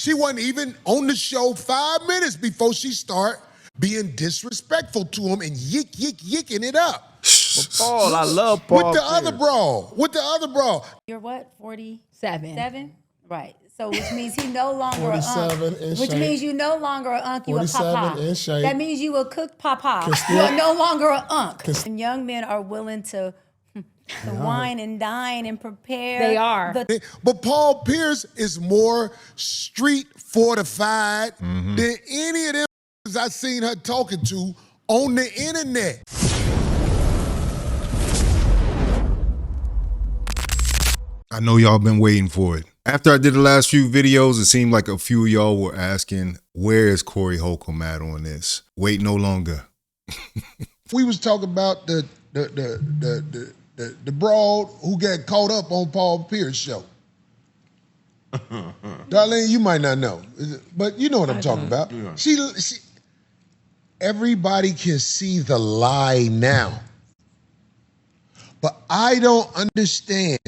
She wasn't even on the show 5 minutes before she start being disrespectful to him and yicking it up. But Paul, I love Paul. With the other brawl. You're what, 47? Right. So which means he no longer a 47 unk. in Which shape. means you no longer a unk, you a 47 papa. in shape. That means you a cooked papa. still- You are no longer a unk. And young men are willing to wine and dine and prepare. They are. But Paul Pierce is more street fortified than any of them I seen her talking to on the internet. I know y'all been waiting for it. After I did the last few videos, it seemed like a few of y'all were asking, where is Corey Holcomb at on this? Wait no longer. We was talking about the broad who got caught up on Paul Pierce show. Darlene, you might not know, but you know what I'm talking about. Yeah. She, everybody can see the lie now. But I don't understand,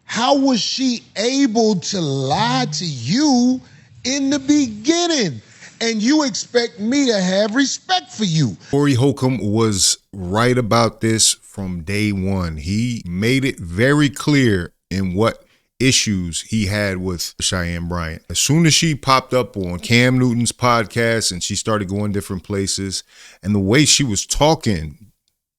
how was she able to lie to you in the beginning? And you expect me to have respect for you. Corey Holcomb was right about this from day one. He made it very clear in what issues he had with Cheyenne Bryant. As soon as she popped up on Cam Newton's podcast and she started going different places, and the way she was talking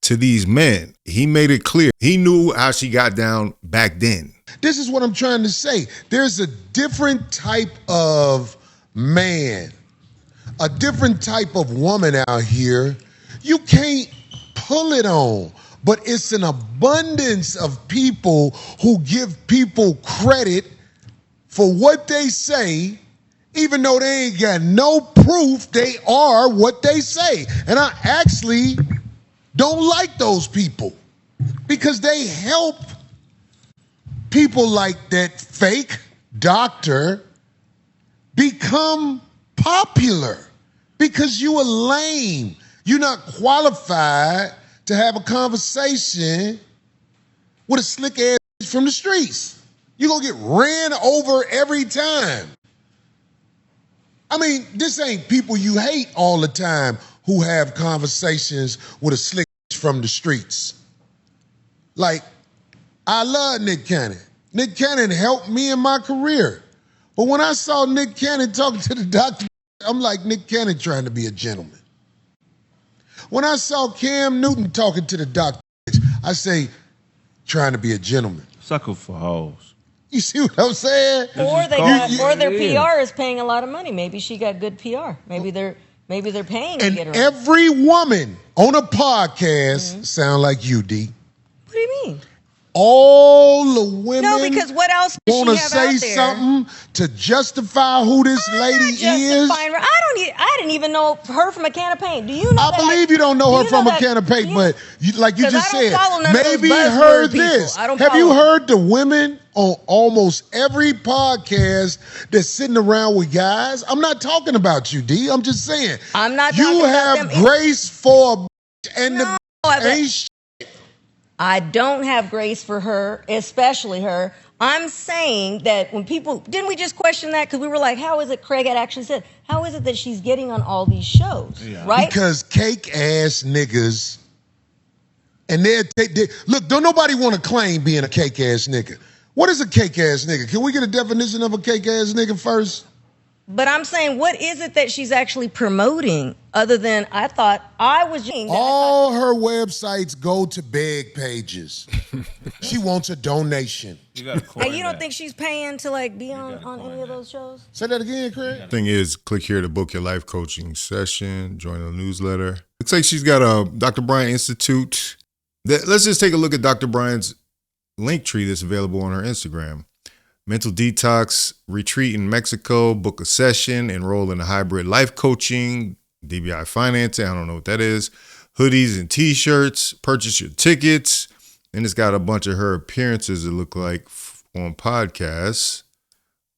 to these men, he made it clear. He knew how she got down back then. This is what I'm trying to say. There's a different type of man, a different type of woman out here you can't pull it on. But it's an abundance of people who give people credit for what they say, even though they ain't got no proof they are what they say. And I actually don't like those people because they help people like that fake doctor become popular because you are lame. You're not qualified to have a conversation with a slick ass from the streets. You're going to get ran over every time. I mean, this ain't people you hate all the time who have conversations with a slick from the streets. Like, I love Nick Cannon. Nick Cannon helped me in my career. But when I saw Nick Cannon talking to the doctor, I'm like, Nick Cannon trying to be a gentleman. When I saw Cam Newton talking to the doctor, I say, trying to be a gentleman. Sucker for hoes. You see what I'm saying? Or they got- or their Yeah. PR is paying a lot of money. Maybe she got good PR. Maybe they're paying to And get her. every woman on a podcast sound like you, D. What do you mean? All the women No, because what else does want to she have say out there? something to justify who this lady is. Justifying her. I didn't even know her from a can of paint. Do you know? I believe you don't know her from a that- can of paint, you- but like you 'Cause just I don't said, follow none of those maybe buzzword heard people. this. I don't Have you follow- heard the women on almost every podcast that's sitting around with guys? I'm not talking about you, D. I'm just saying. I'm not You talking about have them. grace for a bitch and No, the ain't sh- I don't have grace for her, especially her. I'm saying that when people, didn't we just question that? Because we were like, how is it, Craig had actually said, how is it that she's getting on all these shows, right? Because cake ass niggas, and look, don't nobody want to claim being a cake ass nigga. What is a cake ass nigga? Can we get a definition of a cake ass nigga first? But I'm saying, what is it that she's actually promoting other than I thought I was... All her websites go to beg pages. She wants a donation. You got to And you don't think she's paying to like be on any of those shows? Say that again, Craig. Thing is, click here to book your life coaching session, join the newsletter. Looks like she's got a Dr. Bryant Institute. Let's just take a look at Dr. Bryant's link tree that's available on her Instagram. Mental detox, retreat in Mexico, book a session, enroll in a hybrid life coaching, DBI financing, I don't know what that is, hoodies and t-shirts, purchase your tickets. And it's got a bunch of her appearances that look like on podcasts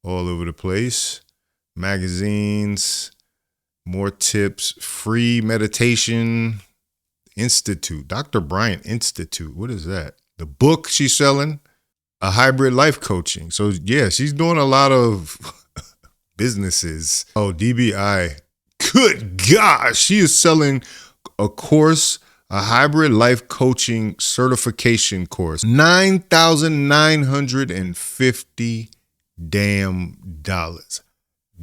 all over the place, magazines, more tips, free meditation institute, Dr. Bryant Institute. What is that? The book she's selling, a hybrid life coaching. So yeah, she's doing a lot of businesses. Oh, DBI. Good gosh. She is selling a course, a hybrid life coaching certification course. $9,950 damn dollars.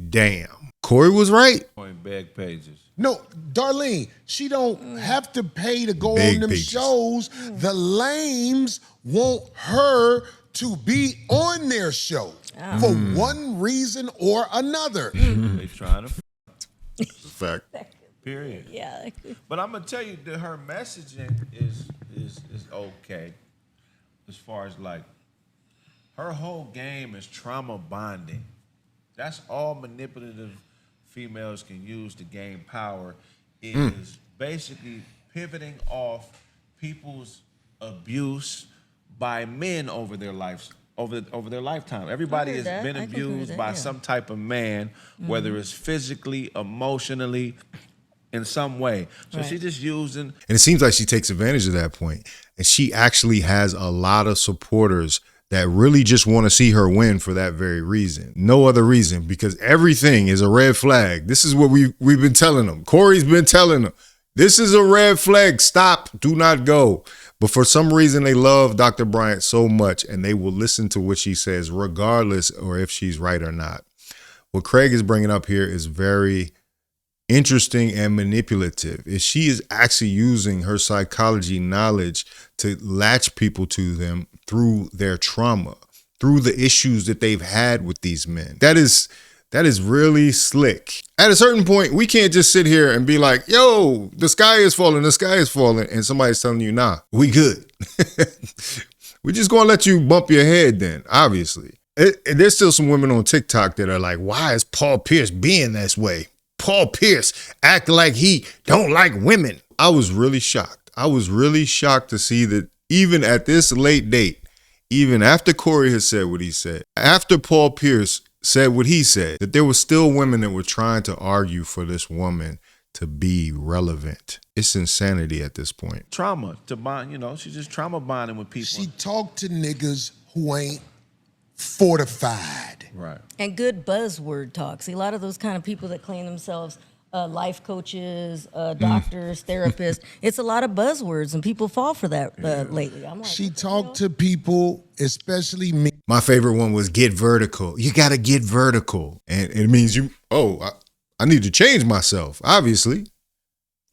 Damn. Corey was right. Point bag pages. No, Darlene, she don't have to pay to go Big on them pages. shows. The lames want her to be on their show for one reason or another. They trying to Fact. period. Yeah. But I'm gonna tell you that her messaging is okay, as far as like her whole game is trauma bonding. That's all manipulative females can use to gain power. Is basically pivoting off people's abuse by men over their lives. Over their lifetime. Everybody I has heard that. been I can agree with abused that, by yeah. some type of man, whether it's physically, emotionally, in some way. So Right. she's just using. And it seems like she takes advantage of that point. And she actually has a lot of supporters that really just want to see her win for that very reason. No other reason, because everything is a red flag. This is what we've been telling them. Corey's been telling them. This is a red flag. Stop. Do not go. But for some reason, they love Dr. Bryant so much, and they will listen to what she says, regardless or if she's right or not. What Craig is bringing up here is very interesting and manipulative. Is she is actually using her psychology knowledge to latch people to them through their trauma, through the issues that they've had with these men. That is really slick. At a certain point, we can't just sit here and be like, yo, the sky is falling, and somebody's telling you, nah, we good. We're just going to let you bump your head then, obviously. There's still some women on TikTok that are like, why is Paul Pierce being this way? Paul Pierce act like he don't like women. I was really shocked. I was really shocked to see that even at this late date, even after Corey has said what he said, after Paul Pierce said what he said, that there were still women that were trying to argue for this woman to be relevant. It's insanity at this point. Trauma to bond, she's just trauma bonding with people. She talked to niggas who ain't fortified. Right. And good buzzword talk. See, a lot of those kind of people that claim themselves life coaches, doctors, therapists, it's a lot of buzzwords, and people fall for that lately. I'm like, She talked to people, especially me. My favorite one was get vertical. You got to get vertical. And it means I need to change myself, obviously.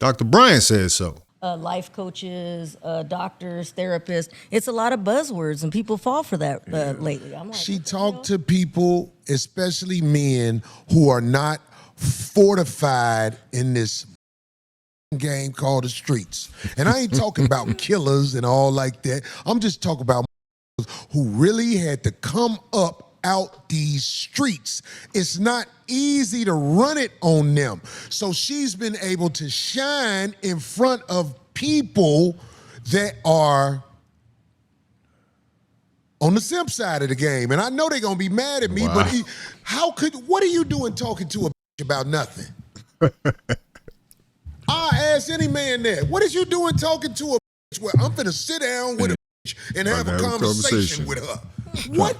Dr. Bryant says so. life coaches, doctors, therapists. It's a lot of buzzwords, and people fall for that lately. I'm like, She talked to people, especially men, who are not fortified in this game called the streets. And I ain't talking about killers and all like that. I'm just talking about who really had to come up out these streets. It's not easy to run it on them. So she's been able to shine in front of people that are on the simp side of the game. And I know they're going to be mad at me, Wow. but what are you doing talking to a bitch about nothing? I ask any man that, what is you doing talking to a bitch where I'm finna sit down with a bitch and have a conversation with her? What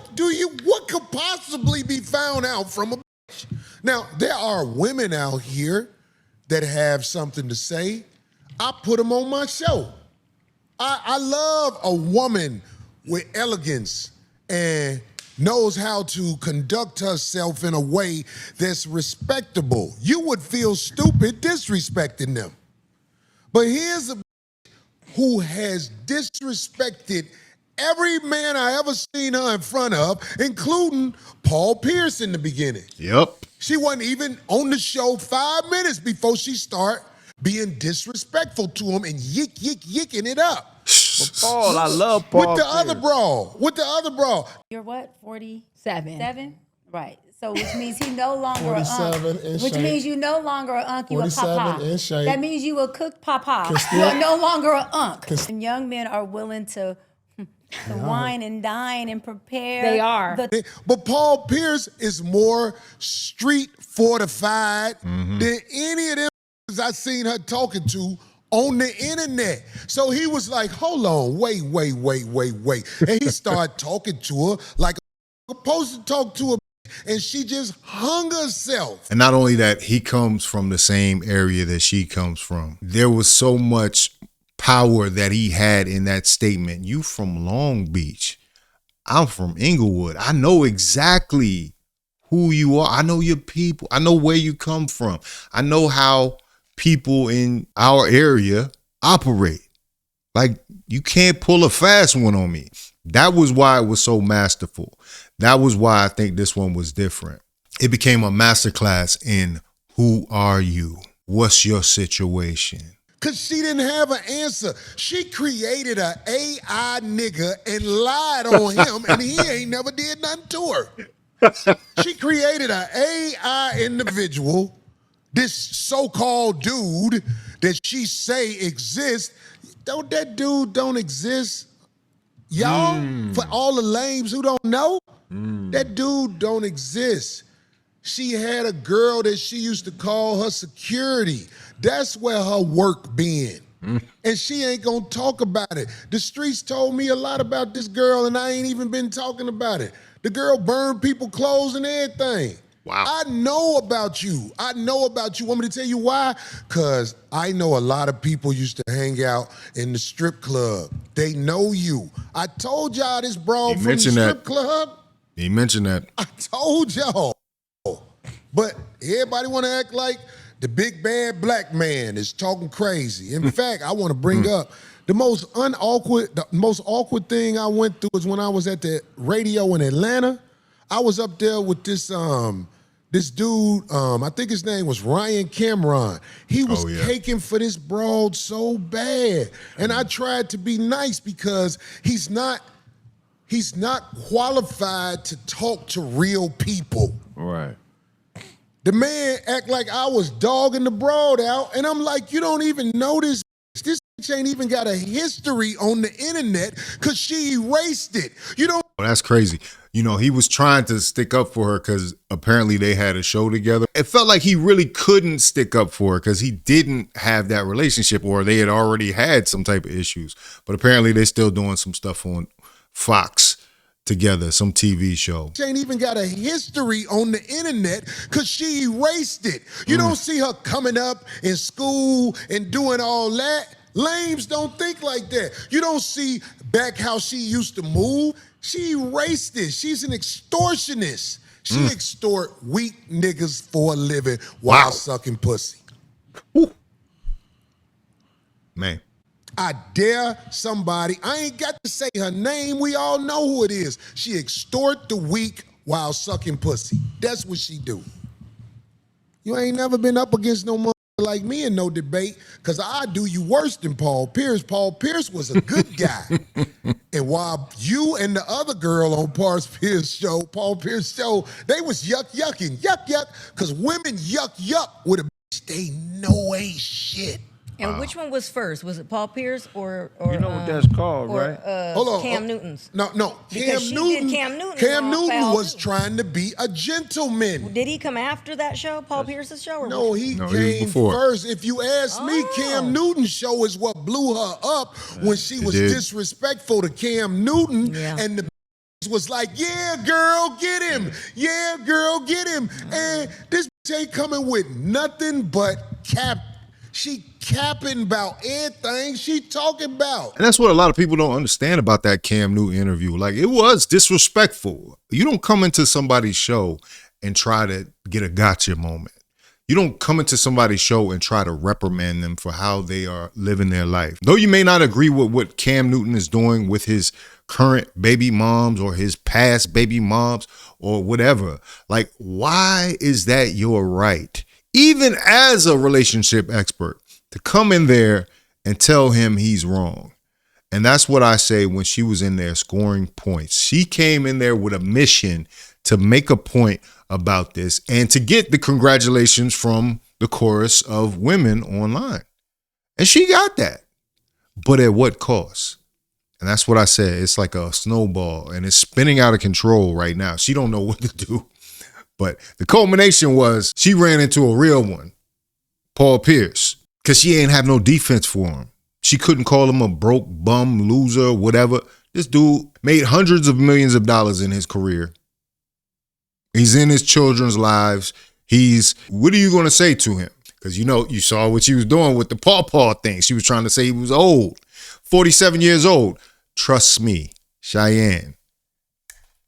could possibly be found out from a bitch? Now, there are women out here that have something to say. I put them on my show. I love a woman with elegance and knows how to conduct herself in a way that's respectable. You would feel stupid disrespecting them. But here's a who has disrespected every man I ever seen her in front of, including Paul Pierce in the beginning. Yep. She wasn't even on the show 5 minutes before she started being disrespectful to him and yicking it up. But Paul, I love Paul. With the other brawl. You're what? 47. 7? Right. So which means he no longer a 47 unk. in Which shape. means you no longer a unk, you a 47 papa. in shape. That means you a cook papa. Can You still- are no longer a unk. And young men are willing to wine and dine and prepare. They are. But Paul Pierce is more street fortified than any of them I've seen her talking to on the internet. So he was like, hold on, wait. And he started talking to her like I'm supposed to talk to a and she just hung herself. And not only that, he comes from the same area that she comes from. There was so much power that he had in that statement. You from Long Beach. I'm from Inglewood. I know exactly who you are. I know your people. I know where you come from. I know how people in our area operate. Like, you can't pull a fast one on me. That was why it was so masterful. That was why I think this one was different. It became a masterclass in who are you? What's your situation? Because she didn't have an answer. She created an AI nigga and lied on him, and he ain't never did nothing to her. She created an AI individual, this so-called dude that she say exists. Don't that dude don't exist? Y'all, for all the lames who don't know, that dude don't exist. She had a girl that she used to call her security. That's where her work been. And she ain't gonna talk about it. The streets told me a lot about this girl, and I ain't even been talking about it. The girl burned people clothes and everything. Wow. I know about you. I know about you. Want me to tell you why? Because I know a lot of people used to hang out in the strip club. They know you. I told y'all this broad from the strip club. He mentioned that. I told y'all. But everybody want to act like the big bad black man is talking crazy. In fact, I want to bring up the most awkward thing I went through is when I was at the radio in Atlanta. I was up there with this dude, I think his name was Ryan Cameron. He was caking for this broad so bad. And I tried to be nice because he's not qualified to talk to real people. Right. The man act like I was dogging the broad out, and I'm like, you don't even know this. This bitch ain't even got a history on the internet because she erased it. You don't. Oh, that's crazy. You know, he was trying to stick up for her because apparently they had a show together. It felt like he really couldn't stick up for her because he didn't have that relationship, or they had already had some type of issues. But apparently they're still doing some stuff on Fox together, some TV show. She ain't even got a history on the internet because she erased it. You don't see her coming up in school and doing all that. Lames don't think like that. You don't see back how she used to move. She erased it. She's an extortionist. She extort weak niggas for a living while sucking pussy. Ooh. Man. I dare somebody, I ain't got to say her name, we all know who it is. She extort the weak while sucking pussy. That's what she do. You ain't never been up against no mother like me in no debate, because I do you worse than Paul Pierce. Paul Pierce was a good guy. And while you and the other girl on Paul Pierce show, they was yucking, yuck, because women yuck with a bitch they know ain't shit. And which one was first? Was it Paul Pierce or you know what that's called, right? Hold on. Cam Newton's? No. Because Cam Newton was too. trying to be a gentleman. Did he come after that show, Paul Pierce's show? Or No, he was came before. first. If you ask me, Cam Newton's show is what blew her up when she was disrespectful to Cam Newton, and the was like, yeah, girl, get him. Yeah, girl, get him. And this ain't coming with nothing but cap. She capping about everything she talking about. And that's what a lot of people don't understand about that Cam Newton interview. Like, it was disrespectful. You don't come into somebody's show and try to get a gotcha moment. You don't come into somebody's show and try to reprimand them for how they are living their life. Though you may not agree with what Cam Newton is doing with his current baby moms or his past baby moms or whatever. Like, why is that your right? Even as a relationship expert, to come in there and tell him he's wrong. And that's what I say when she was in there scoring points. She came in there with a mission to make a point about this and to get the congratulations from the chorus of women online. And she got that. But at what cost? And that's what I said. It's like a snowball and it's spinning out of control right now. She don't know what to do. But the culmination was she ran into a real one, Paul Pierce, because she ain't have no defense for him. She couldn't call him a broke bum, loser, whatever. This dude made hundreds of millions of dollars in his career. He's in his children's lives. What are you going to say to him? Because you saw what she was doing with the paw thing. She was trying to say he was old. 47 years old. Trust me, Cheyenne.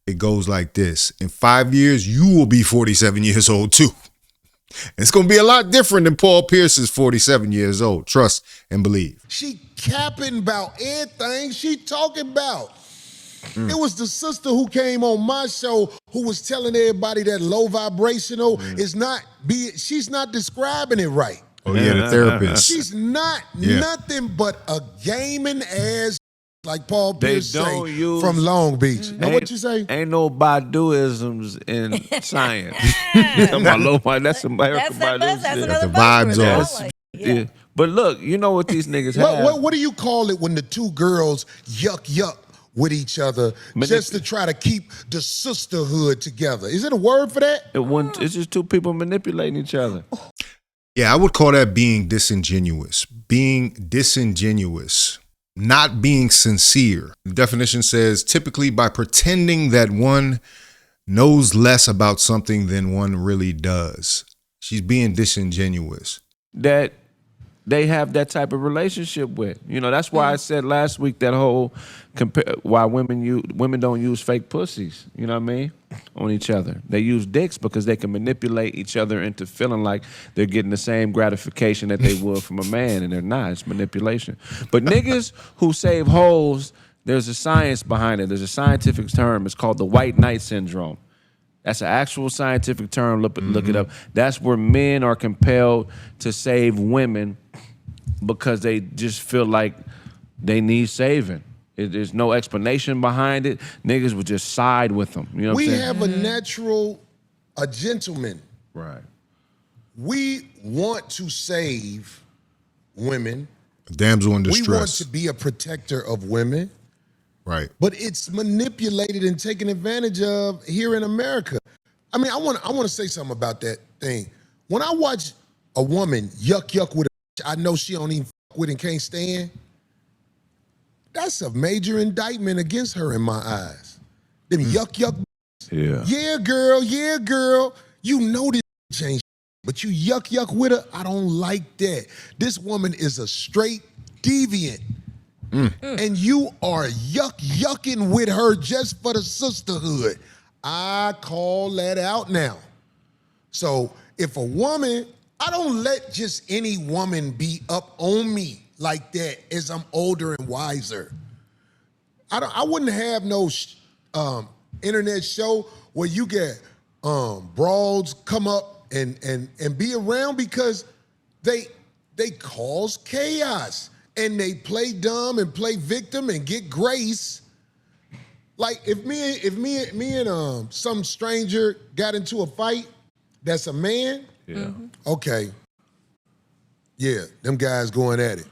It goes like this. In 5 years, you will be 47 years old too. It's going to be a lot different than Paul Pierce is 47 years old. Trust and believe. She capping about everything she talking about. It was the sister who came on my show who was telling everybody that low vibrational she's not describing it right. Oh, yeah, the therapist. She's not nothing but a gaming ass, like Paul Pierce say, from Long Beach. Now, what you say? Ain't no Badu-isms in science. That's American Badu. That's another vibes buzzword. off. Yeah. But look, you know what these niggas have? What do you call it when the two girls yuck with each other just to try to keep the sisterhood together? Is it a word for that? It's just two people manipulating each other. Yeah, I would call that being disingenuous. Being disingenuous. Not being sincere. The definition says typically by pretending that one knows less about something than one really does. She's being disingenuous. That they have that type of relationship with. That's why I said last week that whole why women don't use fake pussies, you know what I mean, on each other. They use dicks because they can manipulate each other into feeling like they're getting the same gratification that they would from a man, and they're not. It's manipulation. But niggas who save hoes, there's a science behind it. There's a scientific term. It's called the white knight syndrome. That's an actual scientific term. Look it up. That's where men are compelled to save women because they just feel like they need saving. There's no explanation behind it. Niggas would just side with them. You know what I'm saying? We have a gentleman. Right. We want to save women. A damsel in distress. We want to be a protector of women. Right. But it's manipulated and taken advantage of here in America. I mean, I want to say something about that thing. When I watch a woman yuck with a I know she don't even fuck with and can't stand, that's a major indictment against her in my eyes. Them yuck. Yeah. Yeah, girl. You know this ain't but you yuck with her. I don't like that. This woman is a straight deviant. And you are yucking with her just for the sisterhood. I call that out now. So if a woman, I don't let just any woman be up on me like that as I'm older and wiser. I wouldn't have no internet show where you get broads come up and be around because they cause chaos. And they play dumb and play victim and get grace. Like if me and some stranger got into a fight, that's a man. Yeah. Okay. Yeah, them guys going at it.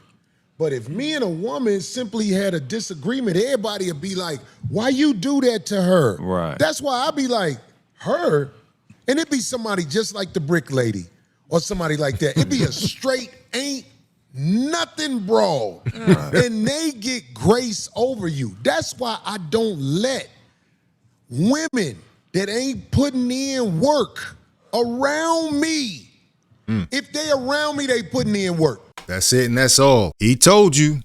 But if me and a woman simply had a disagreement, everybody would be like, "Why you do that to her?" Right. That's why I'd be like, "Her," and it'd be somebody just like the brick lady or somebody like that. It'd be a straight ain't nothing broad, and they get grace over you. That's why I don't let women that ain't putting in work around me. If they around me, they putting in work. That's it, and that's all. He told you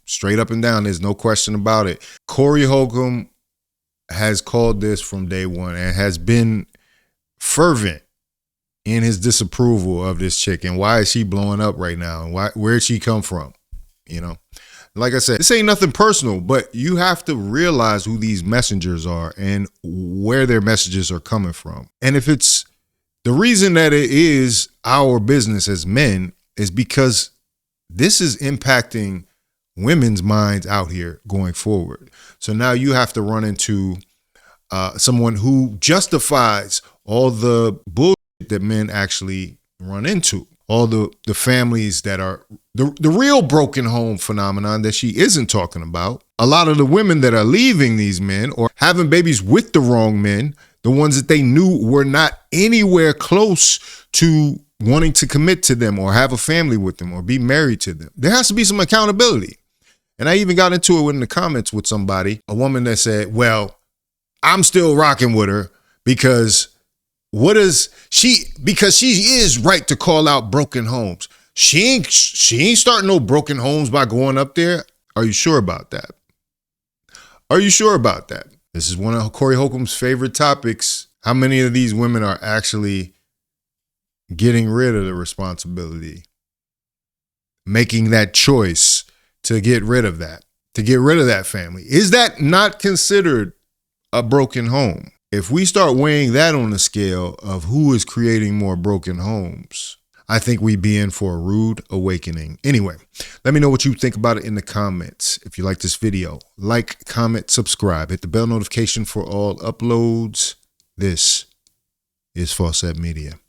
straight up and down. There's no question about it. Corey Holcomb has called this from day one and has been fervent in his disapproval of this chick and why is she blowing up right now and where'd she come from? Like I said, this ain't nothing personal, but you have to realize who these messengers are and where their messages are coming from. And if it's the reason that it is our business as men is because this is impacting women's minds out here going forward. So now you have to run into someone who justifies all the bullshit that men actually run into, all the families that are the real broken home phenomenon that she isn't talking about. A lot of the women that are leaving these men or having babies with the wrong men, the ones that they knew were not anywhere close to wanting to commit to them or have a family with them or be married to them. There has to be some accountability. And I even got into it in the comments with somebody, a woman that said, well, I'm still rocking with her Because what is she? Because she is right to call out broken homes. She ain't starting no broken homes by going up there. Are you sure about that? Are you sure about that? This is one of Corey Holcomb's favorite topics. How many of these women are actually getting rid of the responsibility? Making that choice to get rid of that, to get rid of that family. Is that not considered a broken home? If we start weighing that on the scale of who is creating more broken homes, I think we'd be in for a rude awakening. Anyway, let me know what you think about it in the comments. If you like this video, like, comment, subscribe, hit the bell notification for all uploads. This is Fawcett Media.